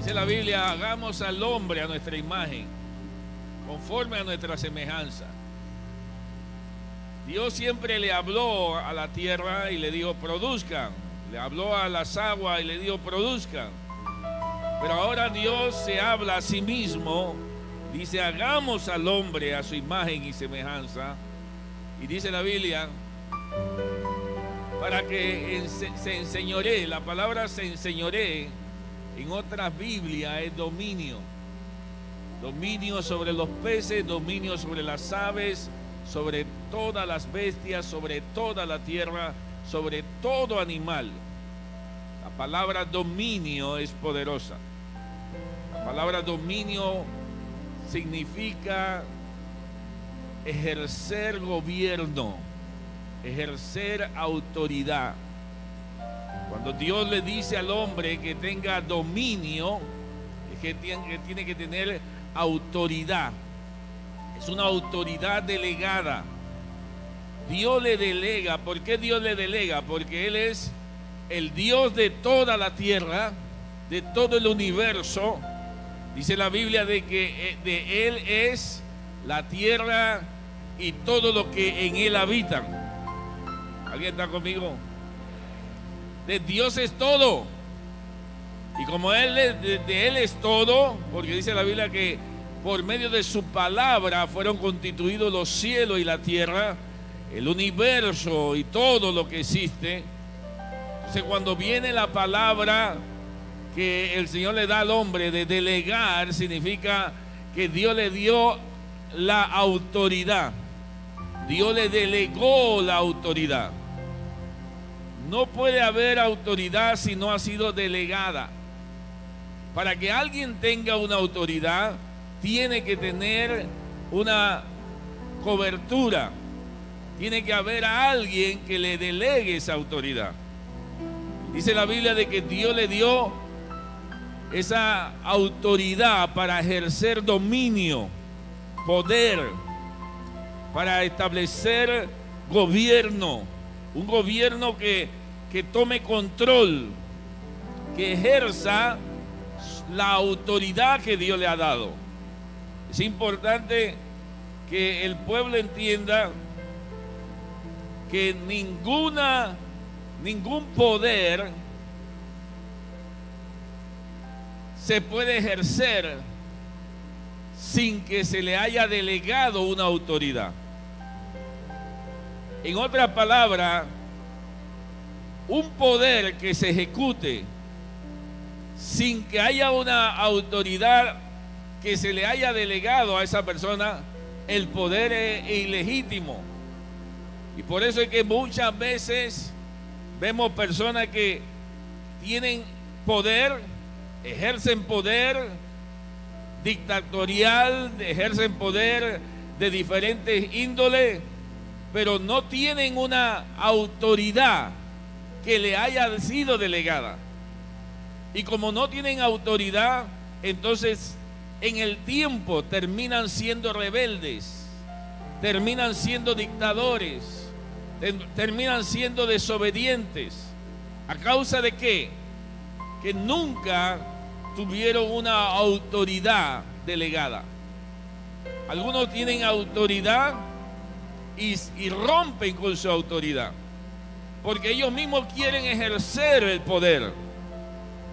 Dice la Biblia, hagamos al hombre a nuestra imagen, conforme a nuestra semejanza. Dios siempre le habló a la tierra y le dijo, produzcan. Le habló a las aguas y le dijo, produzcan. Pero ahora Dios se habla a sí mismo, dice, hagamos al hombre a su imagen y semejanza. Y dice la Biblia, para que se enseñoree. La palabra se enseñoree en otras Biblias es dominio. Dominio sobre los peces, dominio sobre las aves, sobre todas las bestias, sobre toda la tierra, sobre todo animal. La palabra dominio es poderosa. La palabra dominio significa ejercer gobierno, ejercer autoridad. Cuando Dios le dice al hombre que tenga dominio, es que tiene que tener autoridad. Es una autoridad delegada. Dios le delega. ¿Por qué Dios le delega? Porque Él es el Dios de toda la tierra, de todo el universo. Dice la Biblia de que de Él es la tierra y todo lo que en Él habitan. ¿Alguien está conmigo? De Dios es todo. Y como de Él es todo, porque dice la Biblia que por medio de su palabra fueron constituidos los cielos y la tierra, el universo y todo lo que existe. Entonces, cuando viene la palabra que el Señor le da al hombre de delegar, significa que Dios le dio la autoridad. Dios le delegó la autoridad. No puede haber autoridad si no ha sido delegada. Para que alguien tenga una autoridad, tiene que tener una cobertura. Tiene que haber a alguien que le delegue esa autoridad. Dice la Biblia de que Dios le dio esa autoridad para ejercer dominio, poder, para establecer gobierno. Un gobierno que tome control, que ejerza la autoridad que Dios le ha dado. Es importante que el pueblo entienda que ningún poder se puede ejercer sin que se le haya delegado una autoridad. En otras palabras, un poder que se ejecute sin que haya una autoridad que se le haya delegado a esa persona, el poder es ilegítimo. Y por eso es que muchas veces vemos personas que tienen poder, ejercen poder dictatorial, ejercen poder de diferentes índoles, pero no tienen una autoridad que le haya sido delegada. Y como no tienen autoridad, entonces en el tiempo terminan siendo rebeldes, terminan siendo dictadores, terminan siendo desobedientes. ¿A causa de qué? Que nunca tuvieron una autoridad delegada. Algunos tienen autoridad y rompen con su autoridad, porque ellos mismos quieren ejercer el poder,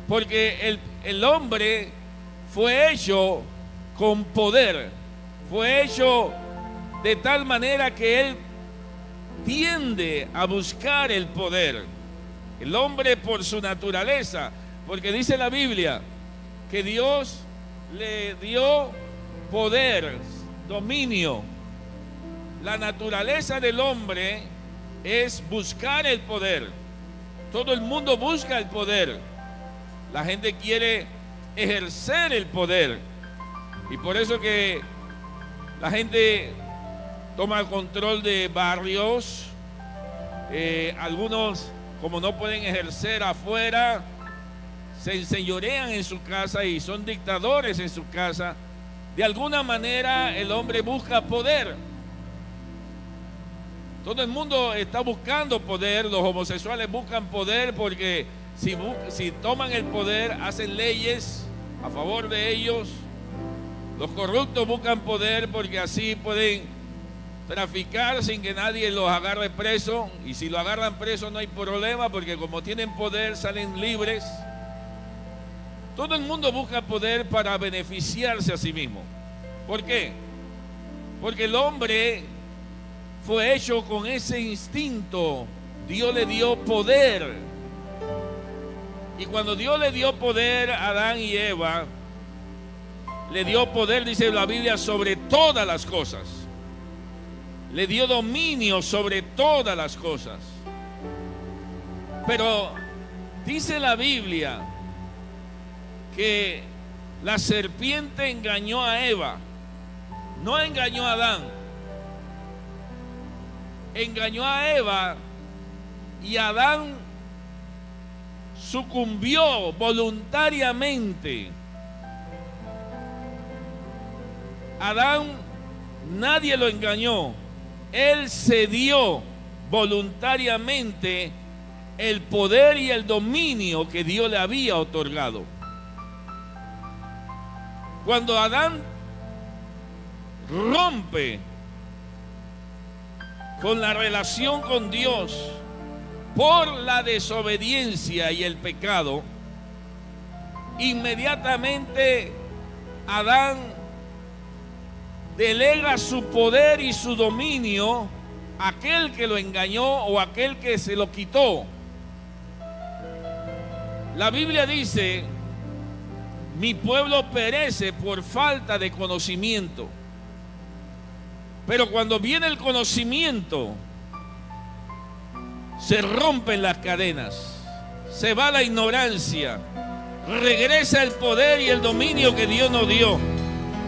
porque el hombre fue hecho con poder, fue hecho de tal manera que él tiende a buscar el poder. El hombre por su naturaleza, porque dice la Biblia que Dios le dio poder, dominio. La naturaleza del hombre es buscar el poder. Todo el mundo busca el poder. La gente quiere ejercer el poder. Y por eso que la gente toma el control de barrios. Algunos, como no pueden ejercer afuera, se enseñorean en su casa y son dictadores en su casa. De alguna manera el hombre busca poder. Todo el mundo está buscando poder. Los homosexuales buscan poder porque si toman el poder, hacen leyes a favor de ellos. Los corruptos buscan poder porque así pueden traficar sin que nadie los agarre preso. Y si lo agarran preso no hay problema, porque como tienen poder salen libres. Todo el mundo busca poder para beneficiarse a sí mismo. ¿Por qué? Porque el hombre fue hecho con ese instinto. Dios le dio poder. Y cuando Dios le dio poder a Adán y Eva, le dio poder, dice la Biblia, sobre todas las cosas. Le dio dominio sobre todas las cosas. Pero dice la Biblia que la serpiente engañó a Eva, no engañó a Adán. Engañó a Eva y Adán sucumbió voluntariamente. Adán, nadie lo engañó. Él cedió voluntariamente el poder y el dominio que Dios le había otorgado. Cuando Adán rompe con la relación con Dios por la desobediencia y el pecado, inmediatamente Adán delega su poder y su dominio a aquel que lo engañó o a aquel que se lo quitó. La Biblia dice: mi pueblo perece por falta de conocimiento. Pero cuando viene el conocimiento, se rompen las cadenas, se va la ignorancia, regresa el poder y el dominio que Dios nos dio.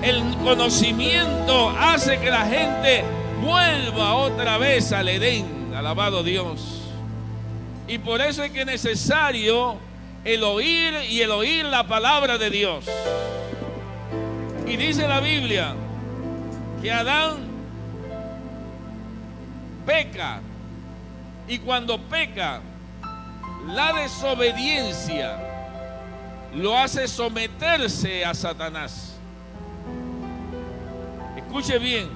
El conocimiento hace que la gente vuelva otra vez al Edén. Alabado Dios. Y por eso es que es necesario el oír la palabra de Dios. Y dice la Biblia que Adán peca, y cuando peca, la desobediencia lo hace someterse a Satanás. Escuche bien,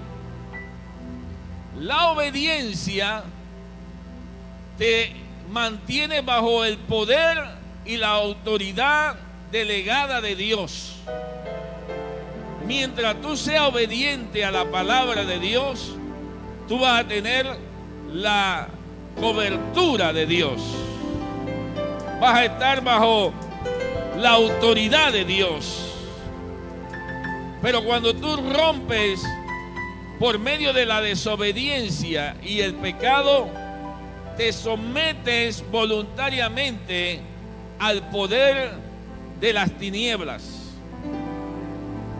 la obediencia te mantiene bajo el poder y la autoridad delegada de Dios. Mientras tú seas obediente a la palabra de Dios, tú vas a tener la cobertura de Dios. Vas a estar bajo la autoridad de Dios. Pero cuando tú rompes por medio de la desobediencia y el pecado, te sometes voluntariamente al poder de las tinieblas.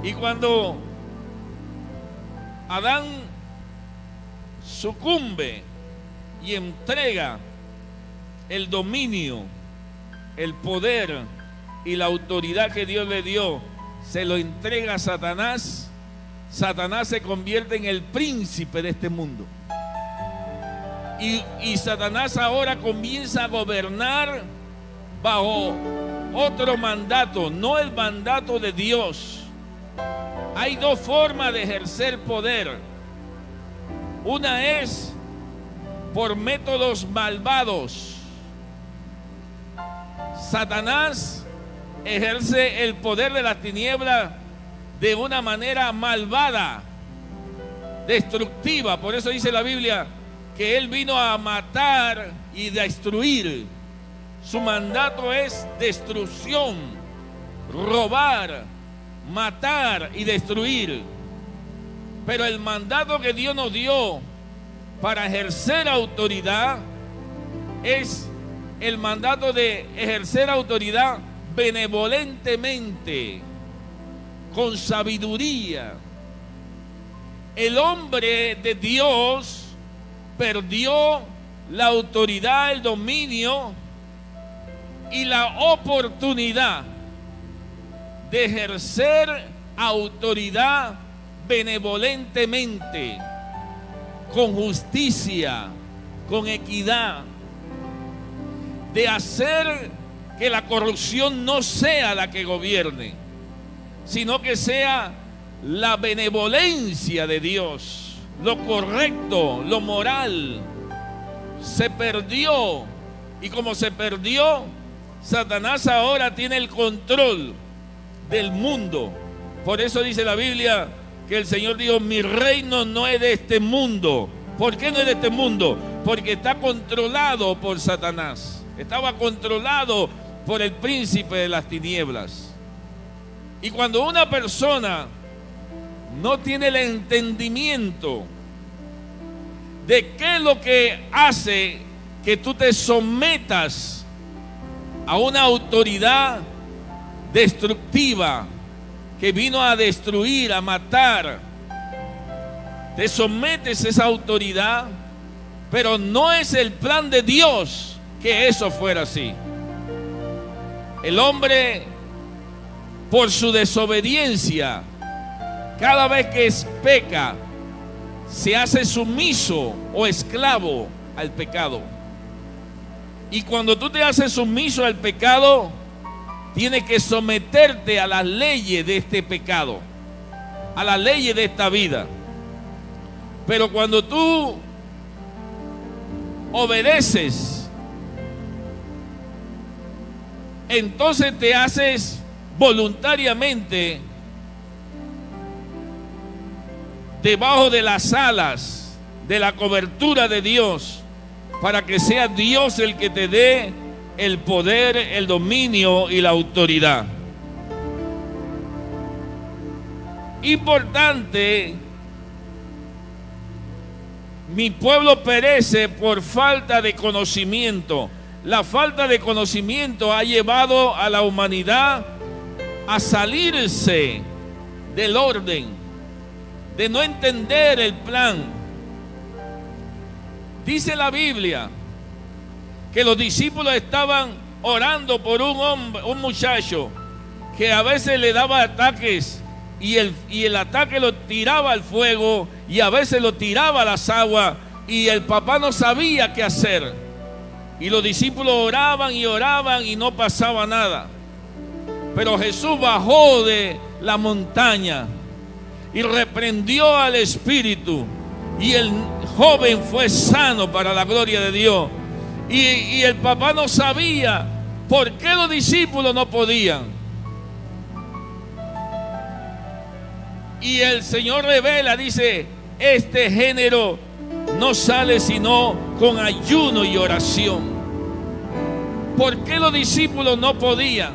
Y cuando Adán sucumbe y entrega el dominio, el poder y la autoridad que Dios le dio, se lo entrega a Satanás, Satanás se convierte en el príncipe de este mundo. Y Satanás ahora comienza a gobernar bajo otro mandato, no el mandato de Dios. Hay dos formas de ejercer poder. Una es por métodos malvados. Satanás ejerce el poder de las tinieblas de una manera malvada, destructiva. Por eso dice la Biblia que él vino a matar y destruir. Su mandato es destrucción, robar, matar y destruir. Pero el mandato que Dios nos dio para ejercer autoridad es el mandato de ejercer autoridad benevolentemente, con sabiduría. El hombre de Dios perdió la autoridad, el dominio y la oportunidad de ejercer autoridad benevolentemente, con justicia, con equidad, de hacer que la corrupción no sea la que gobierne. sino que sea la benevolencia de Dios, lo correcto, lo moral. Se perdió, y como se perdió, Satanás ahora tiene el control del mundo. Por eso dice la Biblia que el Señor dijo: mi reino no es de este mundo. ¿Por qué no es de este mundo? Porque está controlado por Satanás. Estaba controlado por el príncipe de las tinieblas. Y cuando una persona no tiene el entendimiento de qué es lo que hace que tú te sometas a una autoridad destructiva que vino a destruir, a matar, te sometes a esa autoridad, pero no es el plan de Dios que eso fuera así. El hombre, por su desobediencia, cada vez que peca, se hace sumiso o esclavo al pecado. Y cuando tú te haces sumiso al pecado, tienes que someterte a las leyes de este pecado, a las leyes de esta vida. Pero cuando tú obedeces, entonces te haces voluntariamente debajo de las alas, de la cobertura de Dios, para que sea Dios el que te dé el poder, el dominio y la autoridad. Importante: mi pueblo perece por falta de conocimiento. La falta de conocimiento ha llevado a la humanidad a salirse del orden, de no entender el plan. Dice la Biblia que los discípulos estaban orando por un muchacho que a veces le daba ataques y el ataque lo tiraba al fuego y a veces lo tiraba a las aguas, y el papá no sabía qué hacer. Y los discípulos oraban y no pasaba nada. Pero Jesús bajó de la montaña y reprendió al espíritu, y el joven fue sano para la gloria de Dios. Y el papá no sabía por qué los discípulos no podían. Y el Señor revela, dice: este género no sale sino con ayuno y oración. ¿Por qué los discípulos no podían?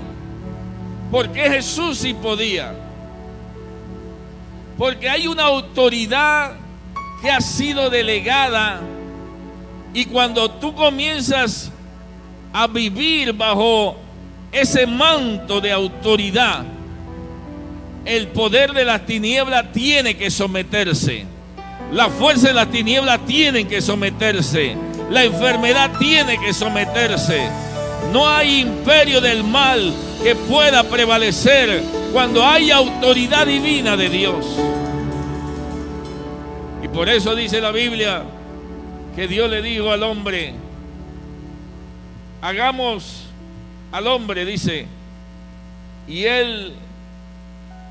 ¿Por qué Jesús sí podía? Porque hay una autoridad que ha sido delegada, y cuando tú comienzas a vivir bajo ese manto de autoridad, el poder de las tinieblas tiene que someterse. La fuerza de las tinieblas tienen que someterse. La enfermedad tiene que someterse. No hay imperio del mal que pueda prevalecer cuando hay autoridad divina de Dios. Y por eso dice la Biblia que Dios le dijo al hombre: hagamos al hombre, dice, y él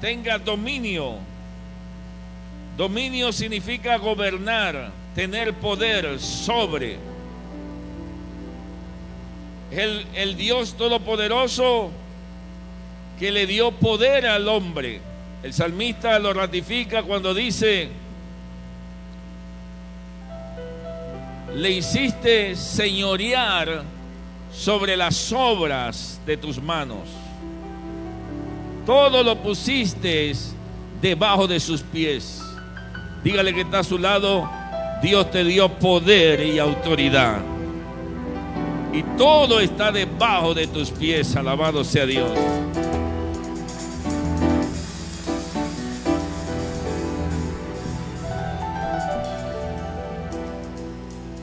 tenga dominio. Dominio significa gobernar, tener poder sobre. El Dios Todopoderoso que le dio poder al hombre. El salmista lo ratifica cuando dice: le hiciste señorear sobre las obras de tus manos. Todo lo pusiste debajo de sus pies. Dígale que está a su lado: Dios te dio poder y autoridad, y todo está debajo de tus pies. Alabado sea Dios.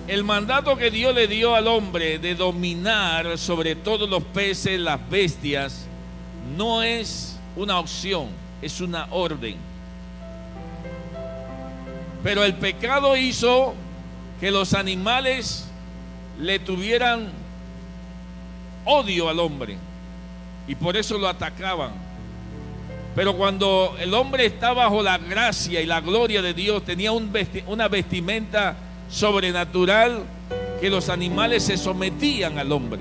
El mandato que Dios le dio al hombre de dominar sobre todos los peces, las bestias, no es una opción, es una orden. Pero el pecado hizo que los animales le tuvieran odio al hombre, y por eso lo atacaban. Pero cuando el hombre está bajo la gracia y la gloria de Dios, tenía una vestimenta sobrenatural que los animales se sometían al hombre.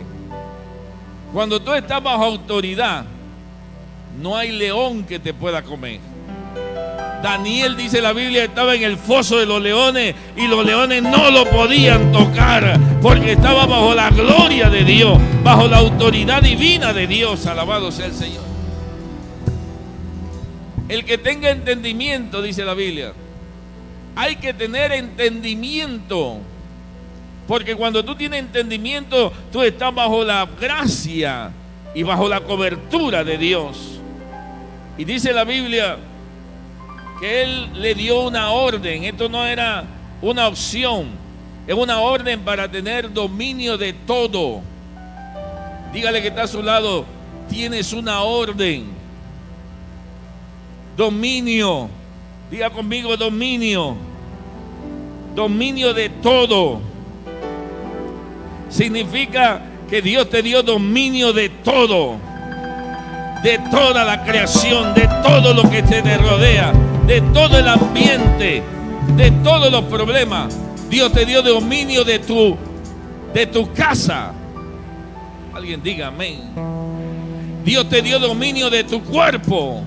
Cuando tú estás bajo autoridad, no hay león que te pueda comer. Daniel, dice la Biblia, estaba en el foso de los leones y los leones no lo podían tocar porque estaba bajo la gloria de Dios, bajo la autoridad divina de Dios. Alabado sea el Señor. El que tenga entendimiento, dice la Biblia, hay que tener entendimiento, porque cuando tú tienes entendimiento, tú estás bajo la gracia y bajo la cobertura de Dios. Y dice la Biblia que Él le dio una orden. Esto no era una opción, es una orden para tener dominio de todo. Dígale que está a su lado, tienes una orden. Dominio. Diga conmigo, dominio. Dominio de todo. Significa que Dios te dio dominio de todo, de toda la creación, de todo lo que te rodea, de todo el ambiente, de todos los problemas. Dios te dio dominio de tu casa. Alguien diga amén. Dios te dio dominio de tu cuerpo,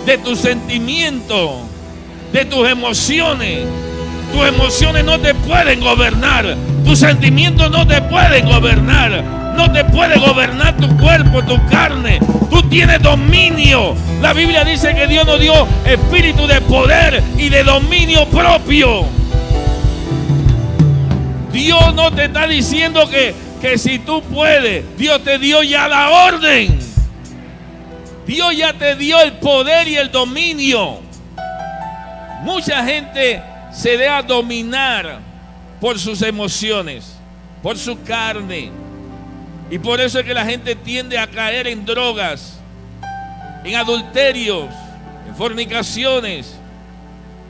de tus sentimientos, de tus emociones. Tus emociones no te pueden gobernar, tus sentimientos no te pueden gobernar, no te puede gobernar tu cuerpo, tu carne. Tú tienes dominio. La Biblia dice que Dios nos dio espíritu de poder y de dominio propio. Dios no te está diciendo que si tú puedes. Dios te dio ya la orden. Dios ya te dio el poder y el dominio. Mucha gente se deja dominar por sus emociones, por su carne. Y por eso es que la gente tiende a caer en drogas, en adulterios, en fornicaciones.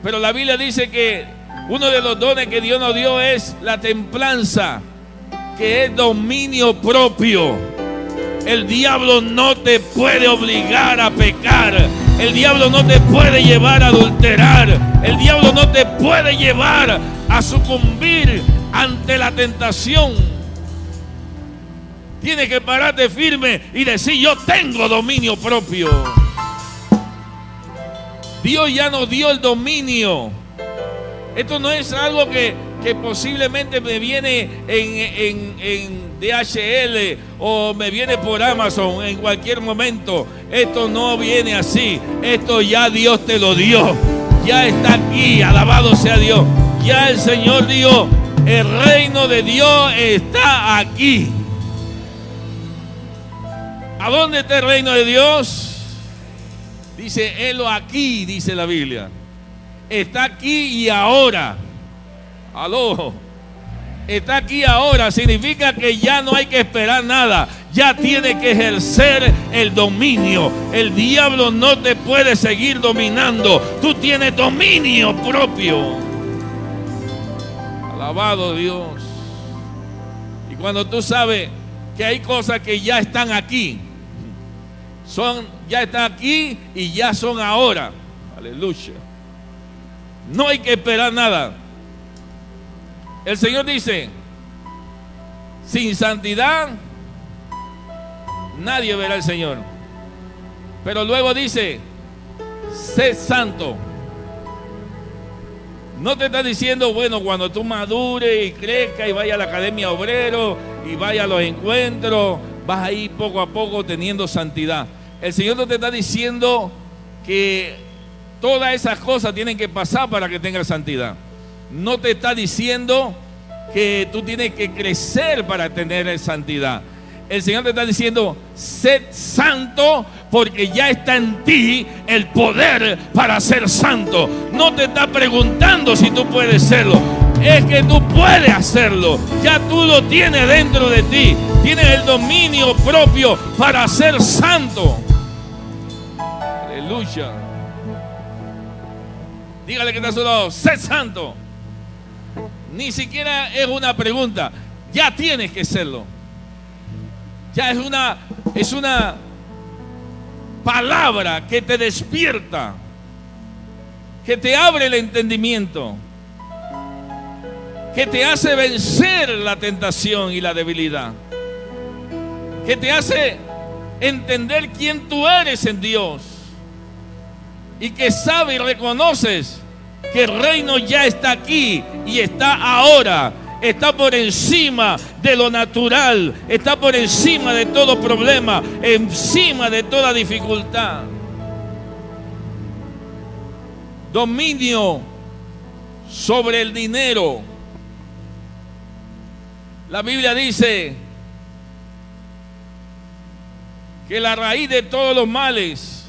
Pero la Biblia dice que uno de los dones que Dios nos dio es la templanza, que es dominio propio. El diablo no te puede obligar a pecar. El diablo no te puede llevar a adulterar. El diablo no te puede llevar a sucumbir ante la tentación. Tienes que pararte firme y decir: yo tengo dominio propio. Dios ya nos dio el dominio. Esto no es algo que posiblemente me viene en DHL o me viene por Amazon en cualquier momento. Esto no viene así. Esto ya Dios te lo dio. Ya está aquí. Alabado sea Dios. Ya el Señor dijo: el reino de Dios está aquí. ¿A dónde está el reino de Dios? Dice: helo aquí, dice la Biblia. Está aquí y ahora. Aló. Está aquí ahora. Significa que ya no hay que esperar nada. Ya tiene que ejercer el dominio. El diablo no te puede seguir dominando. Tú tienes dominio propio. Alabado Dios. Y cuando tú sabes que hay cosas que ya están aquí, ya están aquí y ya son ahora. Aleluya. No hay que esperar nada. El Señor dice: sin santidad nadie verá al Señor. Pero luego dice: sé santo. No te está diciendo, bueno, cuando tú madures y crezcas y vayas a la academia obrero y vayas a los encuentros, vas a ir poco a poco teniendo santidad. El Señor no te está diciendo que todas esas cosas tienen que pasar para que tengas santidad. No te está diciendo que tú tienes que crecer para tener santidad. El Señor te está diciendo: sed santo, porque ya está en ti el poder para ser santo. No te está preguntando si tú puedes serlo. Es que tú puedes hacerlo. Ya tú lo tienes dentro de ti. Tienes el dominio propio para ser santo. Aleluya. Dígale que está a su lado: sé santo. Ni siquiera es una pregunta. Ya tienes que serlo. Ya es una palabra que te despierta, que te abre el entendimiento, que te hace vencer la tentación y la debilidad, que te hace entender quién tú eres en Dios, y que sabes y reconoces que el reino ya está aquí y está ahora, está por encima de lo natural, está por encima de todo problema, encima de toda dificultad. Dominio sobre el dinero. La Biblia dice que la raíz de todos los males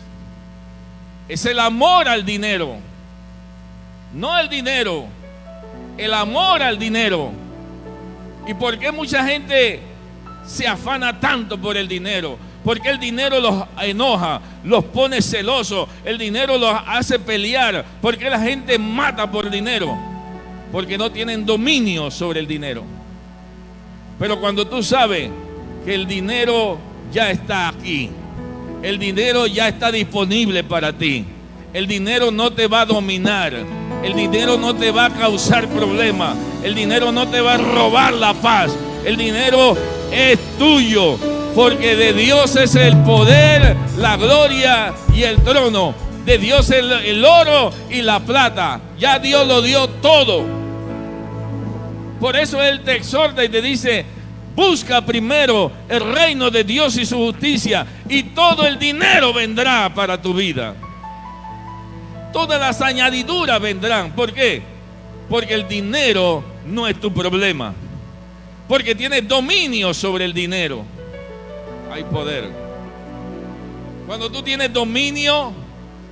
es el amor al dinero. No el dinero, el amor al dinero. ¿Y por qué mucha gente se afana tanto por el dinero? Porque el dinero los enoja, los pone celosos, el dinero los hace pelear. ¿Por qué la gente mata por dinero? Porque no tienen dominio sobre el dinero. Pero cuando tú sabes que el dinero ya está aquí, el dinero ya está disponible para ti, el dinero no te va a dominar, el dinero no te va a causar problemas, el dinero no te va a robar la paz, el dinero es tuyo, porque de Dios es el poder, la gloria y el trono. De Dios es el oro y la plata. Ya Dios lo dio todo. Por eso Él te exhorta y te dice: busca primero el reino de Dios y su justicia, y todo el dinero vendrá para tu vida. Todas las añadiduras vendrán. ¿Por qué? Porque el dinero no es tu problema, porque tienes dominio sobre el dinero. Hay poder. Cuando tú tienes dominio,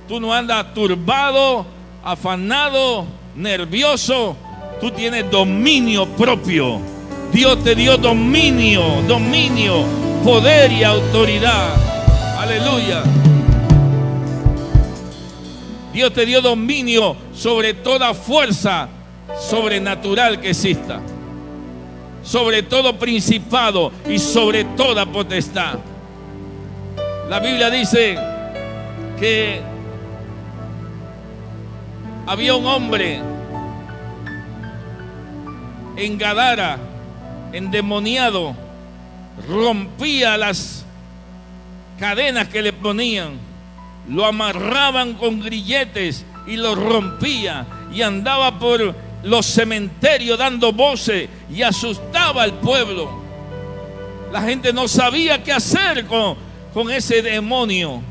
tú no andas turbado, afanado, nervioso. Tú tienes dominio propio. Dios te dio dominio, poder y autoridad. Aleluya. Dios te dio dominio sobre toda fuerza sobrenatural que exista, sobre todo principado y sobre toda potestad. La Biblia dice que había un hombre en Gadara, endemoniado, rompía las cadenas que le ponían, lo amarraban con grilletes y lo rompía, y andaba por los cementerios dando voces y asustaba al pueblo. La gente no sabía qué hacer con ese demonio.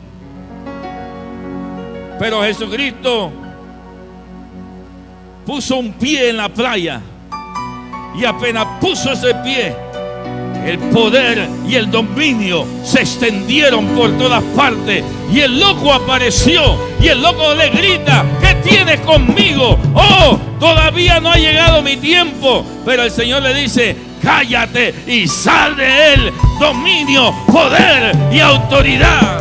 Pero Jesucristo puso un pie en la playa, y apenas puso ese pie, el poder y el dominio se extendieron por todas partes, y el loco apareció, y el loco le grita: ¿qué tienes conmigo? Oh, todavía no ha llegado mi tiempo. Pero el Señor le dice: cállate y sal de él. Dominio, poder y autoridad.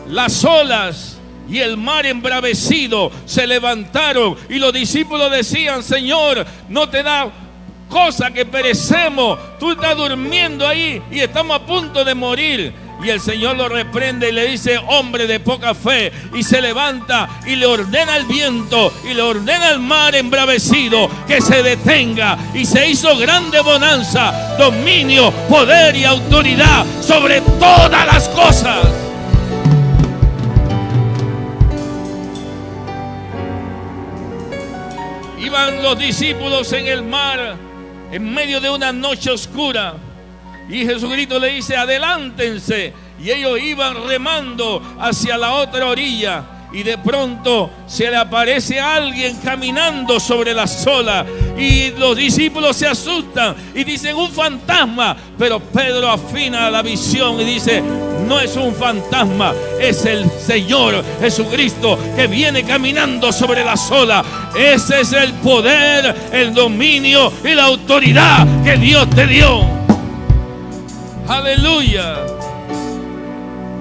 Las olas y el mar embravecido se levantaron, y los discípulos decían: Señor, no te da cosa que perecemos, tú estás durmiendo ahí y estamos a punto de morir. Y el Señor lo reprende y le dice: hombre de poca fe. Y se levanta y le ordena al viento y le ordena al mar embravecido que se detenga, y se hizo grande bonanza, dominio, poder y autoridad sobre todas las cosas. Iban los discípulos en el mar en medio de una noche oscura, y Jesucristo le dice: adelántense. Y ellos iban remando hacia la otra orilla, y de pronto se le aparece alguien caminando sobre las olas, y los discípulos se asustan y dicen: un fantasma. Pero Pedro afina la visión y dice: no es un fantasma, es el Señor Jesucristo que viene caminando sobre las olas. Ese es el poder, el dominio y la autoridad que Dios te dio. Aleluya,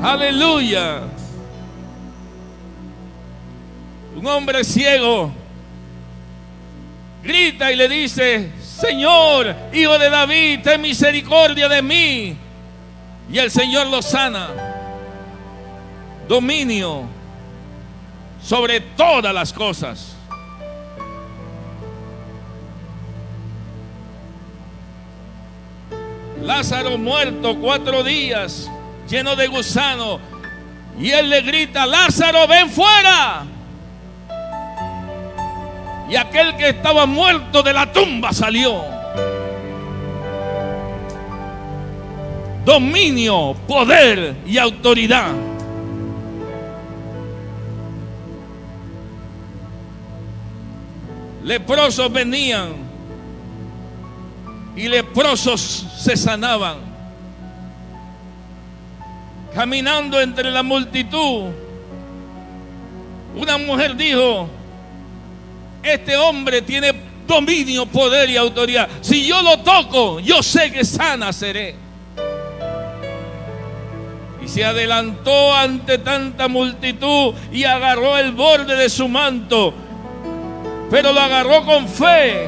aleluya. Un hombre ciego grita y le dice: Señor, Hijo de David, ten misericordia de mí. Y el Señor lo sana. Dominio sobre todas las cosas. Lázaro muerto 4 días, lleno de gusano, y él le grita: Lázaro, ven fuera. Y aquel que estaba muerto de la tumba salió. Dominio, poder y autoridad. Leprosos venían y leprosos se sanaban. Caminando entre la multitud, una mujer dijo: este hombre tiene dominio, poder y autoridad. Si yo lo toco, yo sé que sana seré. Y se adelantó ante tanta multitud y agarró el borde de su manto, pero lo agarró con fe.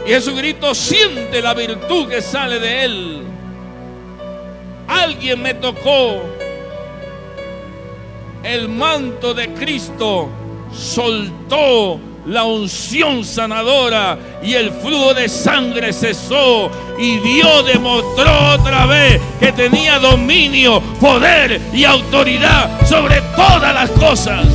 Y Jesucristo siente la virtud que sale de él. Alguien me tocó el manto de Cristo, soltó la unción sanadora y el flujo de sangre cesó, y Dios demostró otra vez que tenía dominio, poder y autoridad sobre todas las cosas.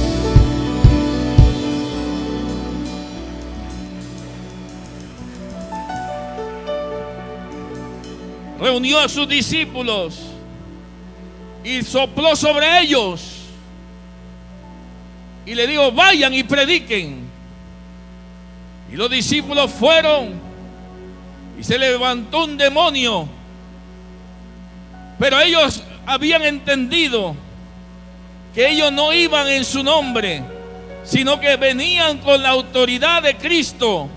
Reunió a sus discípulos y sopló sobre ellos y le dijo: vayan y prediquen. Y los discípulos fueron y se levantó un demonio, pero ellos habían entendido que ellos no iban en su nombre, sino que venían con la autoridad de Cristo.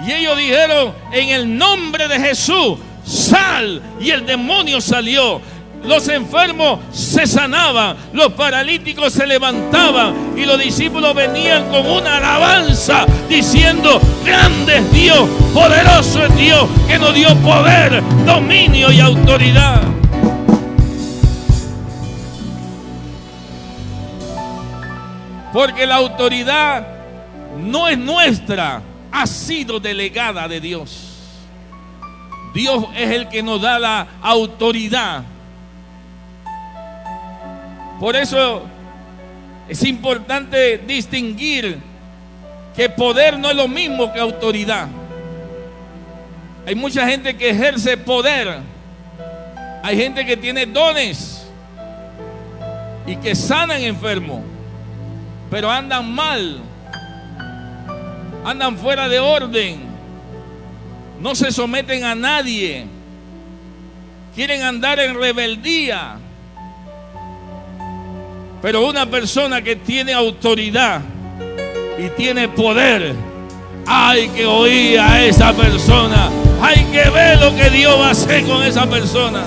Y ellos dijeron: en el nombre de Jesús, sal. Y el demonio salió. Los enfermos se sanaban, los paralíticos se levantaban, y los discípulos venían con una alabanza diciendo: grande es Dios, poderoso es Dios, que nos dio poder, dominio y autoridad. Porque la autoridad no es nuestra, ha sido delegada de Dios. Dios es el que nos da la autoridad. Por eso es importante distinguir que poder no es lo mismo que autoridad. Hay mucha gente que ejerce poder. Hay gente que tiene dones y que sanan enfermos, pero andan mal, andan fuera de orden, no se someten a nadie, quieren andar en rebeldía. Pero una persona que tiene autoridad y tiene poder, hay que oír a esa persona, hay que ver lo que Dios va a hacer con esa persona.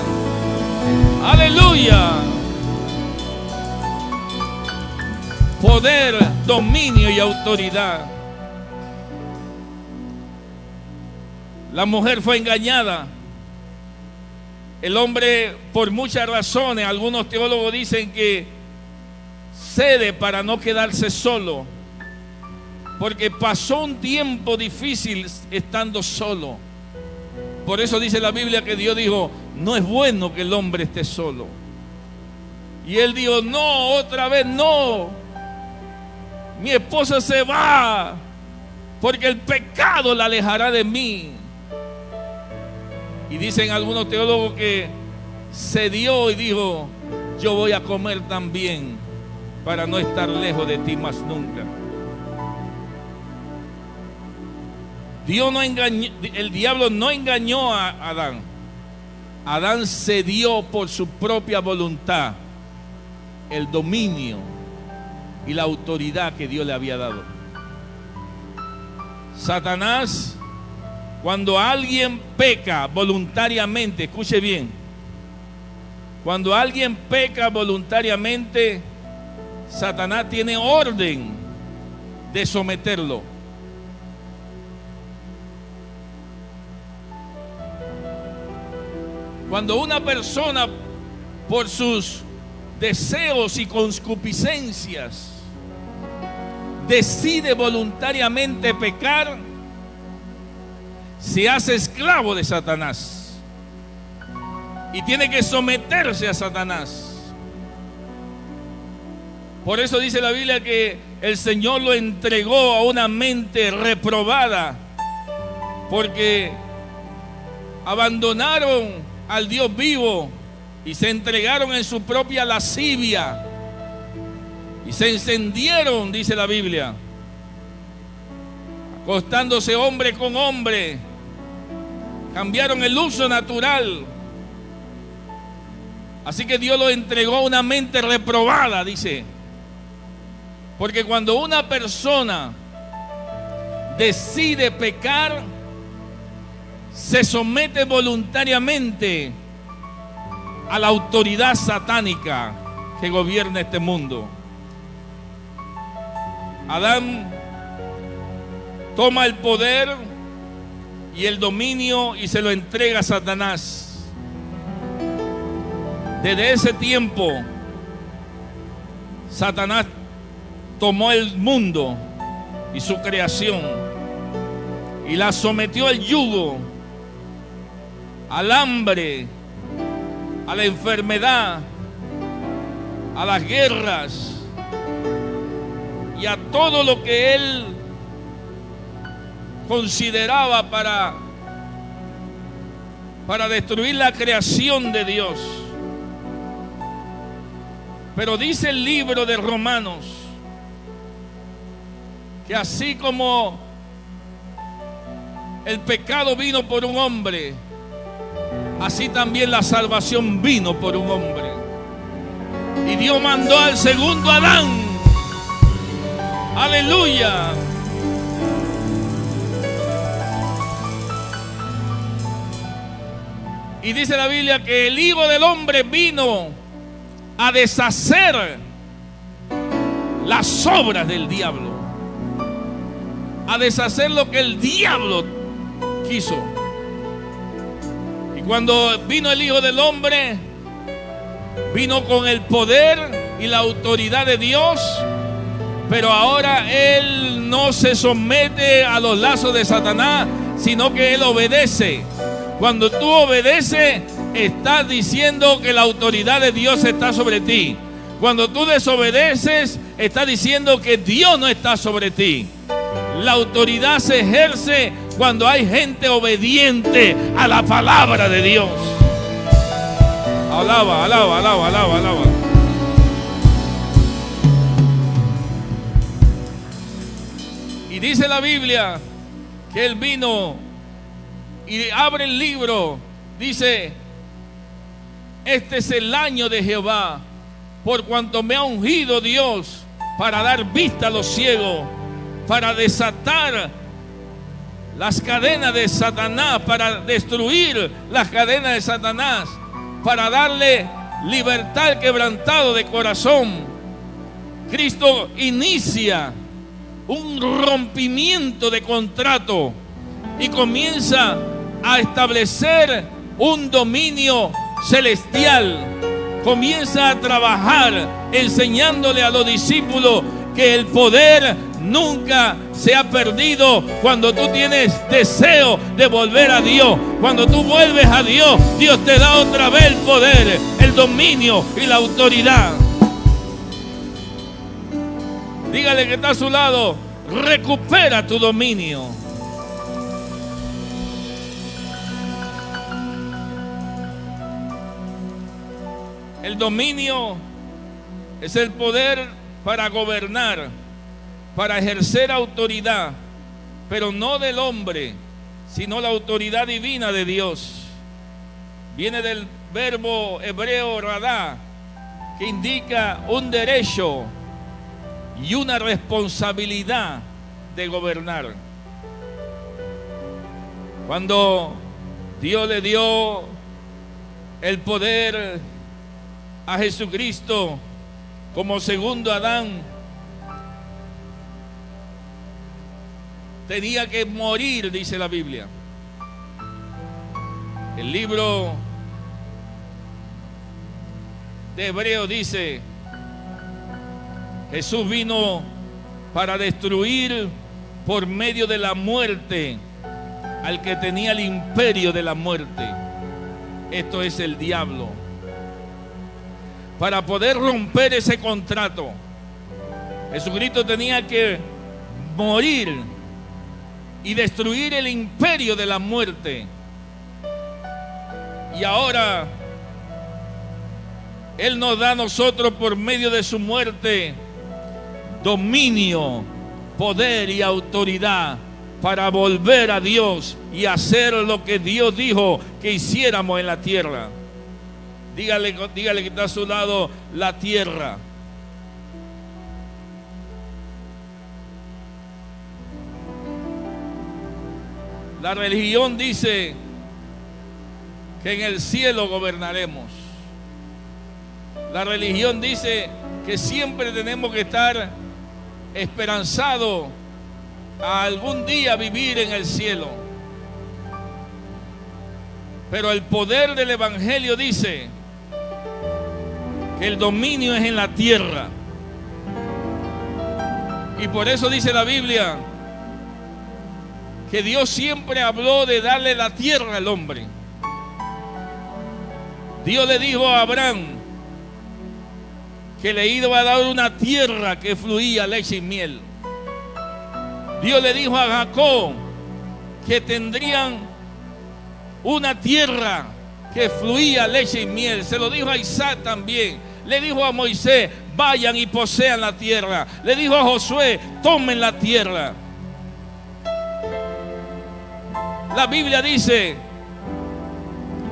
Aleluya. Poder, dominio y autoridad. La mujer fue engañada. El hombre, por muchas razones, algunos teólogos dicen que cede para no quedarse solo, porque pasó un tiempo difícil estando solo. Por eso dice la Biblia que Dios dijo: no es bueno que el hombre esté solo. Y él dijo: no, otra vez no, mi esposa se va, porque el pecado la alejará de mí. Y dicen algunos teólogos que cedió y dijo: yo voy a comer también para no estar lejos de ti más nunca. Dios no engañó, el diablo no engañó a Adán. Adán cedió por su propia voluntad el dominio y la autoridad que Dios le había dado. Satanás, cuando alguien peca voluntariamente, escuche bien, cuando alguien peca voluntariamente, Satanás tiene orden de someterlo. Cuando una persona, por sus deseos y concupiscencias, decide voluntariamente pecar, se hace esclavo de Satanás y tiene que someterse a Satanás. Por eso dice la Biblia que el Señor lo entregó a una mente reprobada, porque abandonaron al Dios vivo y se entregaron en su propia lascivia y se encendieron, dice la Biblia, acostándose hombre con hombre. Cambiaron el uso natural. Así que Dios lo entregó a una mente reprobada, dice. Porque cuando una persona decide pecar, se somete voluntariamente a la autoridad satánica que gobierna este mundo. Adán toma el poder y el dominio y se lo entrega a Satanás. Desde ese tiempo, Satanás tomó el mundo y su creación y la sometió al yugo, al hambre, a la enfermedad, a las guerras y a todo lo que él consideraba para destruir la creación de Dios. Pero dice el libro de Romanos que así como el pecado vino por un hombre, así también la salvación vino por un hombre. Y Dios mandó al segundo Adán. Aleluya. Y dice la Biblia que el Hijo del Hombre vino a deshacer las obras del diablo, a deshacer lo que el diablo quiso. Y cuando vino el Hijo del Hombre, vino con el poder y la autoridad de Dios, pero ahora Él no se somete a los lazos de Satanás, sino que Él obedece. Cuando tú obedeces, estás diciendo que la autoridad de Dios está sobre ti. Cuando tú desobedeces, estás diciendo que Dios no está sobre ti. La autoridad se ejerce cuando hay gente obediente a la palabra de Dios. Alaba, alaba, alaba, alaba, alaba. Y dice la Biblia que Él vino y abre el libro. Dice: este es el año de Jehová, por cuanto me ha ungido Dios para dar vista a los ciegos, para desatar las cadenas de Satanás, para destruir las cadenas de Satanás, para darle libertad al quebrantado de corazón. Cristo inicia un rompimiento de contrato y comienza a establecer un dominio celestial. Comienza a trabajar enseñándole a los discípulos que el poder nunca se ha perdido cuando tú tienes deseo de volver a Dios. Cuando tú vuelves a Dios, Dios te da otra vez el poder, el dominio y la autoridad. Dígale que está a su lado: recupera tu dominio. El dominio es el poder para gobernar, para ejercer autoridad, pero no del hombre, sino la autoridad divina de Dios. Viene del verbo hebreo radá, que indica un derecho y una responsabilidad de gobernar. Cuando Dios le dio el poder a Jesucristo como segundo Adán, tenía que morir, dice la Biblia. El libro de Hebreos dice: Jesús vino para destruir por medio de la muerte al que tenía el imperio de la muerte. Esto es el diablo. Para poder romper ese contrato, Jesucristo tenía que morir y destruir el imperio de la muerte. Y ahora Él nos da a nosotros, por medio de su muerte, dominio, poder y autoridad para volver a Dios y hacer lo que Dios dijo que hiciéramos en la tierra. Dígale que está a su lado: la tierra. La religión dice que en el cielo gobernaremos. La religión dice que siempre tenemos que estar esperanzados a algún día vivir en el cielo. Pero el poder del evangelio dice que el dominio es en la tierra. Y por eso dice la Biblia que Dios siempre habló de darle la tierra al hombre. Dios le dijo a Abraham que le iba a dar una tierra que fluía leche y miel. Dios le dijo a Jacob que tendrían una tierra que fluía leche y miel. Se lo dijo a Isaac también. Le dijo a Moisés: vayan y posean la tierra. Le dijo a Josué: tomen la tierra. La Biblia dice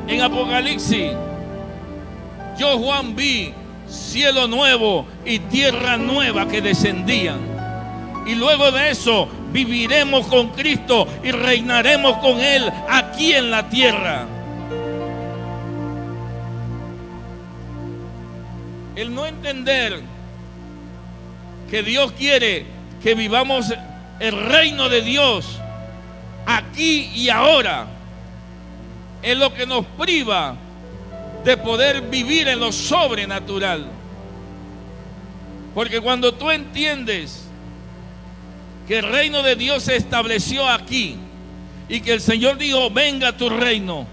en Apocalipsis: yo, Juan, vi cielo nuevo y tierra nueva que descendían. Y luego de eso viviremos con Cristo y reinaremos con Él aquí en la tierra. El no entender que Dios quiere que vivamos el reino de Dios aquí y ahora es lo que nos priva de poder vivir en lo sobrenatural. Porque cuando tú entiendes que el reino de Dios se estableció aquí y que el Señor dijo: venga tu reino,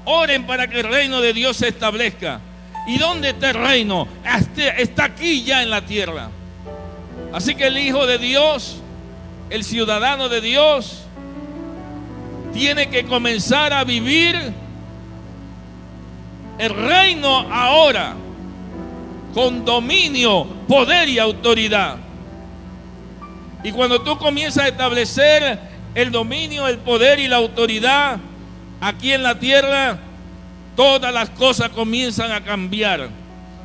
oren para que el reino de Dios se establezca. ¿Y dónde está el reino? Está aquí ya en la tierra. Así que el Hijo de Dios, el ciudadano de Dios, tiene que comenzar a vivir el reino ahora, con dominio, poder y autoridad. Y cuando tú comienzas a establecer el dominio, el poder y la autoridad aquí en la tierra, todas las cosas comienzan a cambiar.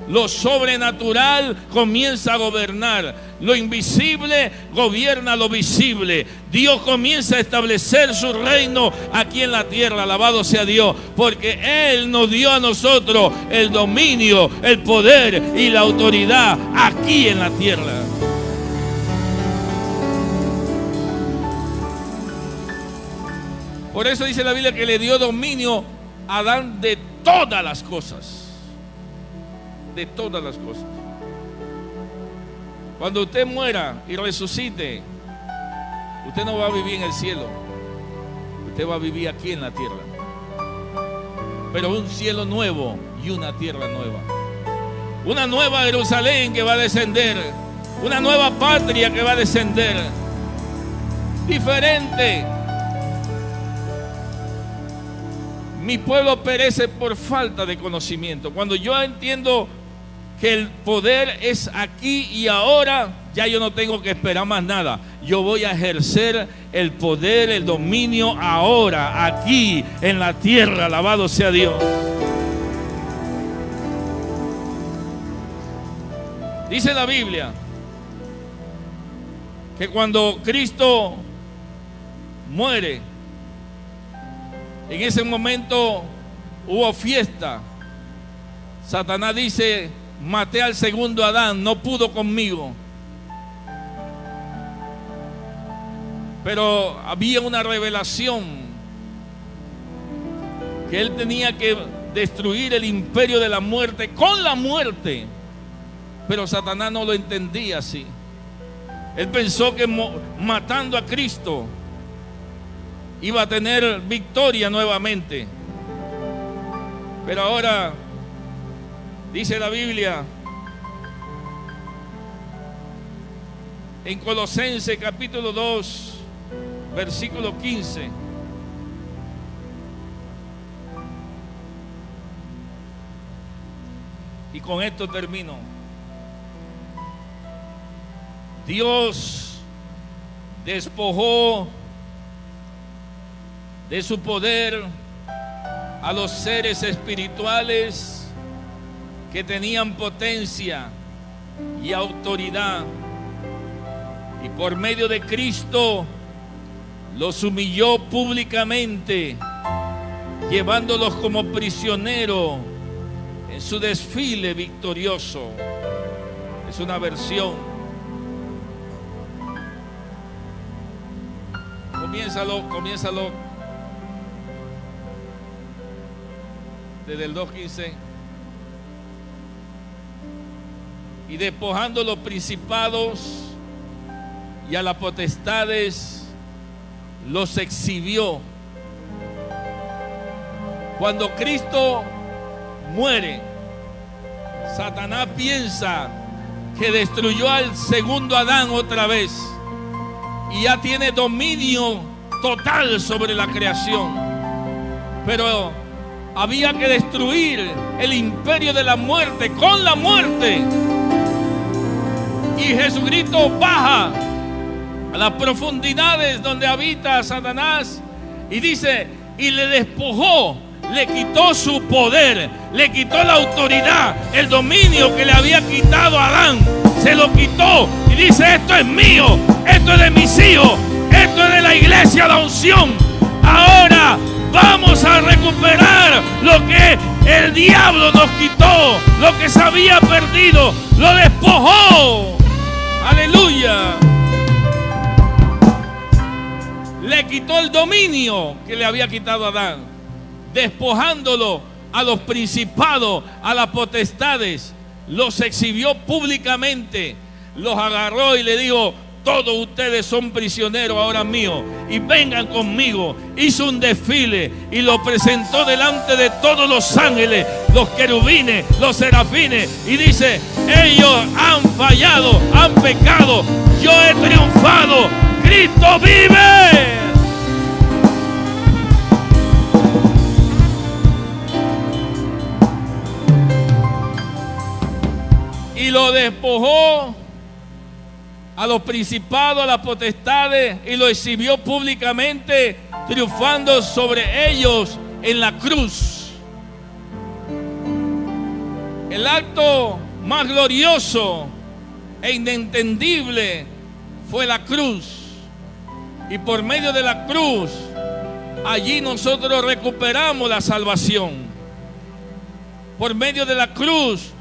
Lo sobrenatural comienza a gobernar. Lo invisible gobierna lo visible. Dios comienza a establecer su reino aquí en la tierra. Alabado sea Dios, porque Él nos dio a nosotros el dominio, el poder y la autoridad aquí en la tierra. Por eso dice la Biblia que le dio dominio a Adán de todas las cosas. De todas las cosas. Cuando usted muera y resucite, usted no va a vivir en el cielo. Usted va a vivir aquí en la tierra. Pero un cielo nuevo y una tierra nueva. Una nueva Jerusalén que va a descender. Una nueva patria que va a descender. Diferente. Mi pueblo perece por falta de conocimiento. Cuando yo entiendo que el poder es aquí y ahora, ya yo no tengo que esperar más nada. Yo voy a ejercer el poder, el dominio ahora, aquí en la tierra. Alabado sea Dios. Dice la Biblia que cuando Cristo muere, en ese momento hubo fiesta. Satanás dice: maté al segundo Adán, no pudo conmigo. Pero había una revelación que él tenía que destruir el imperio de la muerte con la muerte. Pero Satanás no lo entendía así. Él pensó que matando a Cristo iba a tener victoria nuevamente. Pero ahora dice la Biblia en Colosenses capítulo 2, versículo 15. Y con esto termino. Dios despojó de su poder a los seres espirituales que tenían potencia y autoridad, y por medio de Cristo los humilló públicamente, llevándolos como prisioneros en su desfile victorioso. Es una versión. Comiénzalo desde el 2:15. Y despojando los principados y a las potestades los exhibió. Cuando Cristo muere, Satanás piensa que destruyó al segundo Adán otra vez y ya tiene dominio total sobre la creación. Pero había que destruir el imperio de la muerte con la muerte. Y Jesucristo baja a las profundidades donde habita Satanás y dice, y le despojó, le quitó su poder, le quitó la autoridad, el dominio que le había quitado a Adán, se lo quitó y dice, esto es mío, esto es de mis hijos, esto es de la iglesia, la unción. Ahora vamos a recuperar lo que el diablo nos quitó, lo que se había perdido, lo despojó. Aleluya. Le quitó el dominio que le había quitado a Adán, despojándolo a los principados, a las potestades, los exhibió públicamente, los agarró y le dijo, todos ustedes son prisioneros ahora míos y vengan conmigo. Hizo un desfile y lo presentó delante de todos los ángeles, los querubines, los serafines, y dice, ellos han fallado, han pecado, yo he triunfado, Cristo vive. Y lo despojó a los principados, a las potestades, y lo exhibió públicamente, triunfando sobre ellos en la cruz. El acto más glorioso e inentendible fue la cruz. Y por medio de la cruz, allí nosotros recuperamos la salvación. Por medio de la cruz,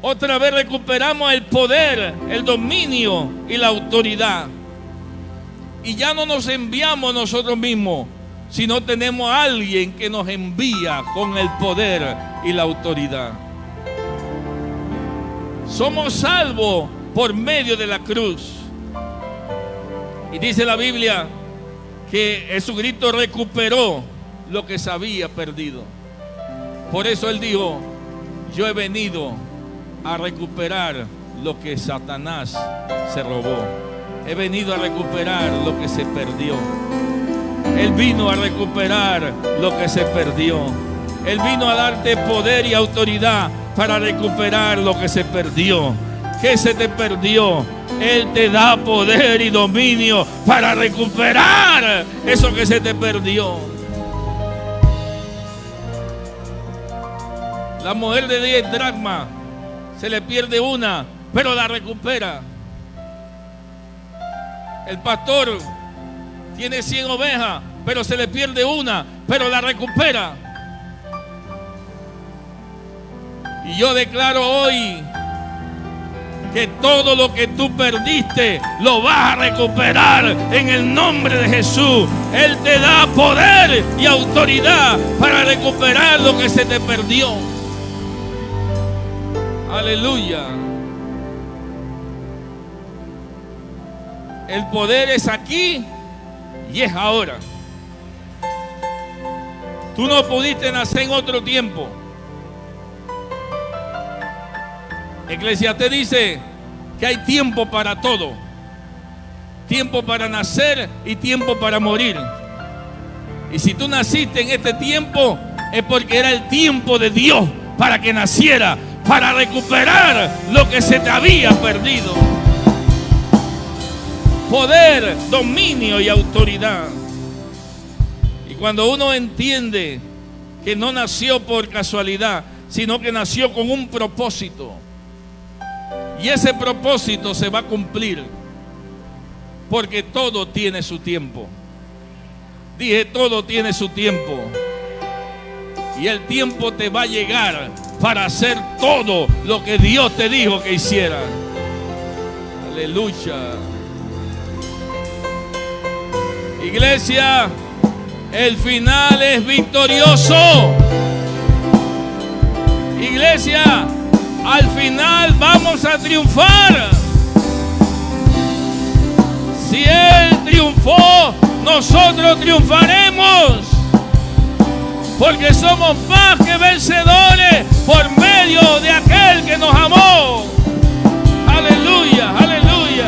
otra vez recuperamos el poder, el dominio y la autoridad. Y ya no nos enviamos nosotros mismos, sino tenemos a alguien que nos envía con el poder y la autoridad. Somos salvos por medio de la cruz. Y dice la Biblia que Jesucristo recuperó lo que se había perdido. Por eso Él dijo, yo he venido a recuperar lo que Satanás se robó. He venido a recuperar lo que se perdió. Él vino a recuperar lo que se perdió. Él vino a darte poder y autoridad para recuperar lo que se perdió. ¿Qué se te perdió? Él te da poder y dominio para recuperar eso que se te perdió. La mujer de 10 dracmas se le pierde una, pero la recupera. El pastor tiene 100 ovejas, pero se le pierde una, pero la recupera. Y yo declaro hoy que todo lo que tú perdiste lo vas a recuperar en el nombre de Jesús. Él te da poder y autoridad para recuperar lo que se te perdió. Aleluya. El poder es aquí y es ahora. Tú no pudiste nacer en otro tiempo. Eclesiastés dice que hay tiempo para todo. Tiempo para nacer y tiempo para morir. Y si tú naciste en este tiempo, es porque era el tiempo de Dios para que naciera, para recuperar lo que se te había perdido. Poder, dominio y autoridad. Y cuando uno entiende que no nació por casualidad, sino que nació con un propósito, y ese propósito se va a cumplir, porque todo tiene su tiempo. Dije, todo tiene su tiempo. Y el tiempo te va a llegar para hacer todo lo que Dios te dijo que hiciera. Aleluya. Iglesia, el final es victorioso. Iglesia, al final vamos a triunfar. Si Él triunfó, nosotros triunfaremos. Porque somos más que vencedores por medio de aquel que nos amó. Aleluya, aleluya,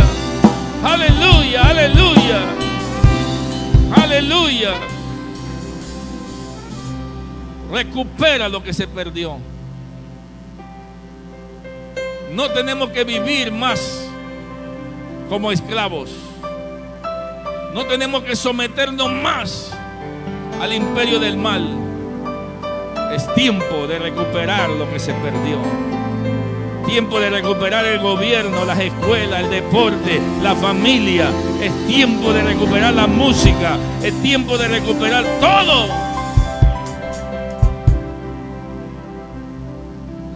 aleluya, aleluya, aleluya. Recupera lo que se perdió. No tenemos que vivir más como esclavos. No tenemos que someternos más al imperio del mal. Es tiempo de recuperar lo que se perdió. Tiempo de recuperar el gobierno, las escuelas, el deporte, la familia. Es tiempo de recuperar la música. Es tiempo de recuperar todo.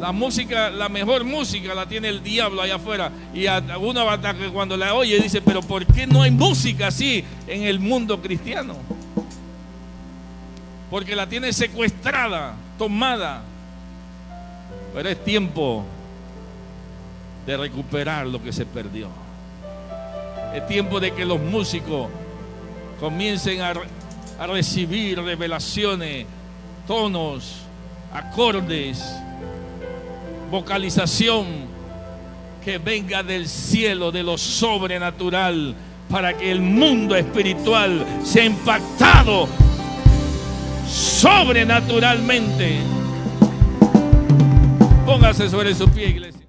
La música, la mejor música la tiene el diablo allá afuera. Y uno hasta que cuando la oye dice, pero ¿por qué no hay música así en el mundo cristiano? Porque la tiene secuestrada, tomada. Pero es tiempo de recuperar lo que se perdió. Es tiempo de que los músicos comiencen a recibir revelaciones, tonos, acordes, vocalización que venga del cielo, de lo sobrenatural, para que el mundo espiritual sea impactado sobrenaturalmente. Póngase sobre su pie, iglesia.